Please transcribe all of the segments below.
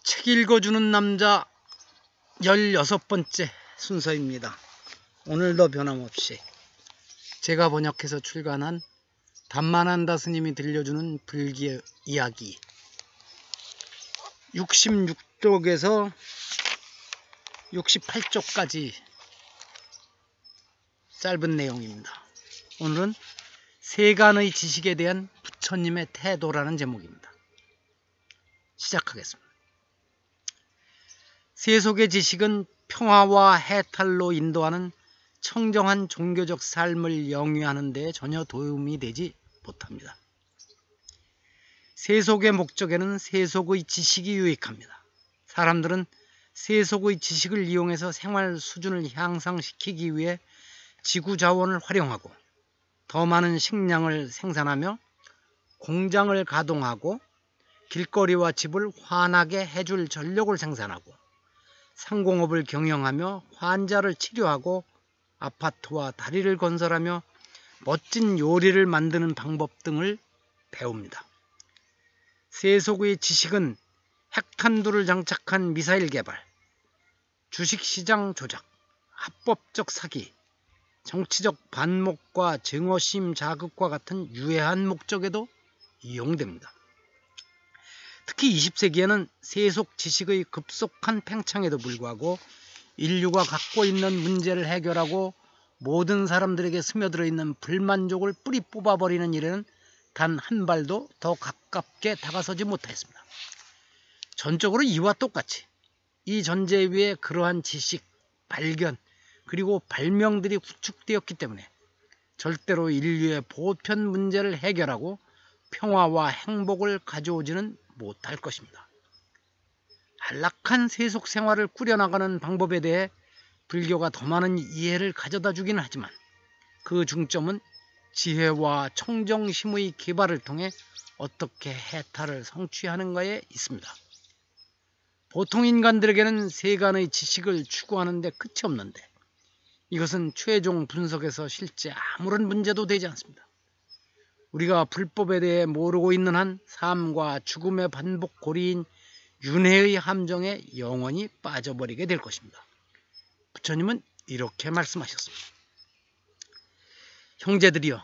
책 읽어주는 남자 16번째 순서입니다. 오늘도 변함없이 제가 번역해서 출간한 담만한다 스님이 들려주는 불교 이야기 66쪽에서 68쪽까지 짧은 내용입니다. 오늘은 세간의 지식에 대한 부처님의 태도라는 제목입니다. 시작하겠습니다. 세속의 지식은 평화와 해탈로 인도하는 청정한 종교적 삶을 영위하는 데 전혀 도움이 되지 못합니다. 세속의 목적에는 세속의 지식이 유익합니다. 사람들은 세속의 지식을 이용해서 생활 수준을 향상시키기 위해 지구 자원을 활용하고 더 많은 식량을 생산하며 공장을 가동하고 길거리와 집을 환하게 해줄 전력을 생산하고 상공업을 경영하며 환자를 치료하고 아파트와 다리를 건설하며 멋진 요리를 만드는 방법 등을 배웁니다. 세속의 지식은 핵탄두를 장착한 미사일 개발, 주식시장 조작, 합법적 사기, 정치적 반목과 증오심 자극과 같은 유해한 목적에도 이용됩니다. 특히 20세기에는 세속 지식의 급속한 팽창에도 불구하고 인류가 갖고 있는 문제를 해결하고 모든 사람들에게 스며들어 있는 불만족을 뿌리 뽑아버리는 일에는 단 한 발도 더 가깝게 다가서지 못했습니다. 전적으로 이와 똑같이 이 전제 위에 그러한 지식, 발견, 그리고 발명들이 구축되었기 때문에 절대로 인류의 보편 문제를 해결하고 평화와 행복을 가져오지는 못할 것입니다. 안락한 세속 생활을 꾸려나가는 방법에 대해 불교가 더 많은 이해를 가져다 주기는 하지만 그 중점은 지혜와 청정심의 개발을 통해 어떻게 해탈을 성취하는가에 있습니다. 보통 인간들에게는 세간의 지식을 추구하는 데 끝이 없는데 이것은 최종 분석에서 실제 아무런 문제도 되지 않습니다. 우리가 불법에 대해 모르고 있는 한 삶과 죽음의 반복 고리인 윤회의 함정에 영원히 빠져버리게 될 것입니다. 부처님은 이렇게 말씀하셨습니다. 형제들이여,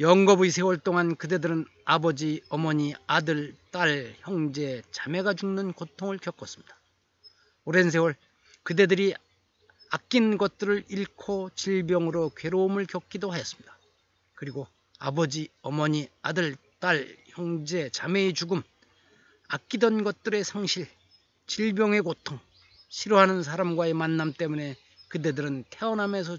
영겁의 세월 동안 그대들은 아버지, 어머니, 아들, 딸, 형제, 자매가 죽는 고통을 겪었습니다. 오랜 세월 그대들이 아낀 것들을 잃고 질병으로 괴로움을 겪기도 하였습니다. 그리고 아버지, 어머니, 아들, 딸, 형제, 자매의 죽음, 아끼던 것들의 상실, 질병의 고통, 싫어하는 사람과의 만남 때문에 그대들은 태어남에서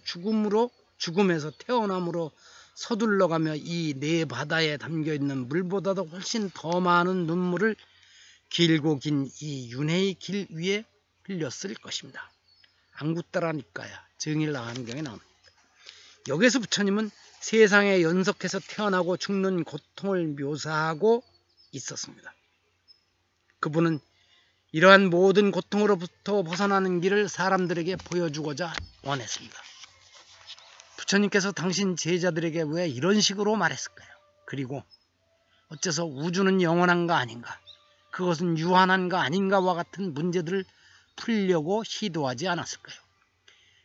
죽음에서 태어남으로 서둘러가며 이 네 바다에 담겨있는 물보다도 훨씬 더 많은 눈물을 길고 긴 이 윤회의 길 위에 흘렸을 것입니다. 안구따라니까야 정일나간경에 나옵니다. 여기서 부처님은 세상에 연속해서 태어나고 죽는 고통을 묘사하고 있었습니다. 그분은 이러한 모든 고통으로부터 벗어나는 길을 사람들에게 보여주고자 원했습니다. 부처님께서 당신 제자들에게 왜 이런 식으로 말했을까요? 그리고 어째서 우주는 영원한가 아닌가, 그것은 유한한가 아닌가와 같은 문제들을 풀려고 시도하지 않았을까요?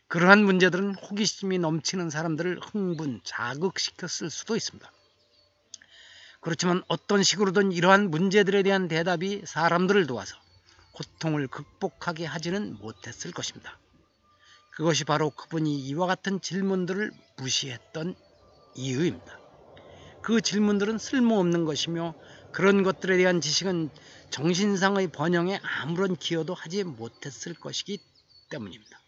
그러한 문제들은 호기심이 넘치는 사람들을 흥분, 자극시켰을 수도 있습니다. 그렇지만 어떤 식으로든 이러한 문제들에 대한 대답이 사람들을 도와서 고통을 극복하게 하지는 못했을 것입니다. 그것이 바로 그분이 이와 같은 질문들을 무시했던 이유입니다. 그 질문들은 쓸모없는 것이며 그런 것들에 대한 지식은 정신상의 번영에 아무런 기여도 하지 못했을 것이기 때문입니다.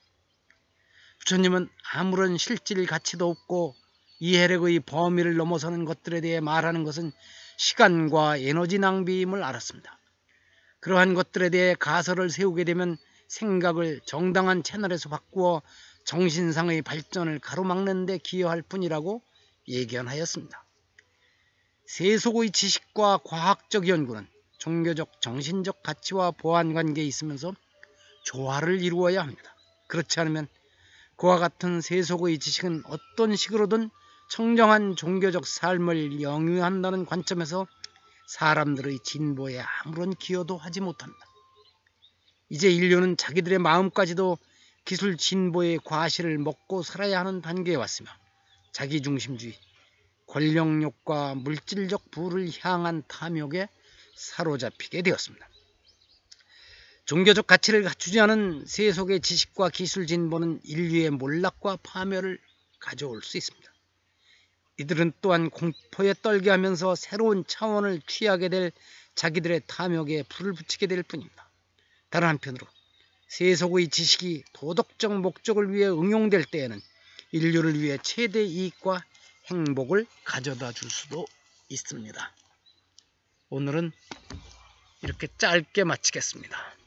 부처님은 아무런 실질 가치도 없고 이해력의 범위를 넘어서는 것들에 대해 말하는 것은 시간과 에너지 낭비임을 알았습니다. 그러한 것들에 대해 가설을 세우게 되면 생각을 정당한 채널에서 바꾸어 정신상의 발전을 가로막는 데 기여할 뿐이라고 예견하였습니다. 세속의 지식과 과학적 연구는 종교적, 정신적 가치와 보완관계에 있으면서 조화를 이루어야 합니다. 그렇지 않으면 그와 같은 세속의 지식은 어떤 식으로든 청정한 종교적 삶을 영위한다는 관점에서 사람들의 진보에 아무런 기여도 하지 못합니다. 이제 인류는 자기들의 마음까지도 기술 진보의 과실을 먹고 살아야 하는 단계에 왔으며 자기중심주의, 권력욕과 물질적 부를 향한 탐욕에 사로잡히게 되었습니다. 종교적 가치를 갖추지 않은 세속의 지식과 기술 진보는 인류의 몰락과 파멸을 가져올 수 있습니다. 이들은 또한 공포에 떨게 하면서 새로운 차원을 취하게 될 자기들의 탐욕에 불을 붙이게 될 뿐입니다. 다른 한편으로 세속의 지식이 도덕적 목적을 위해 응용될 때에는 인류를 위해 최대 이익과 행복을 가져다 줄 수도 있습니다. 오늘은 이렇게 짧게 마치겠습니다.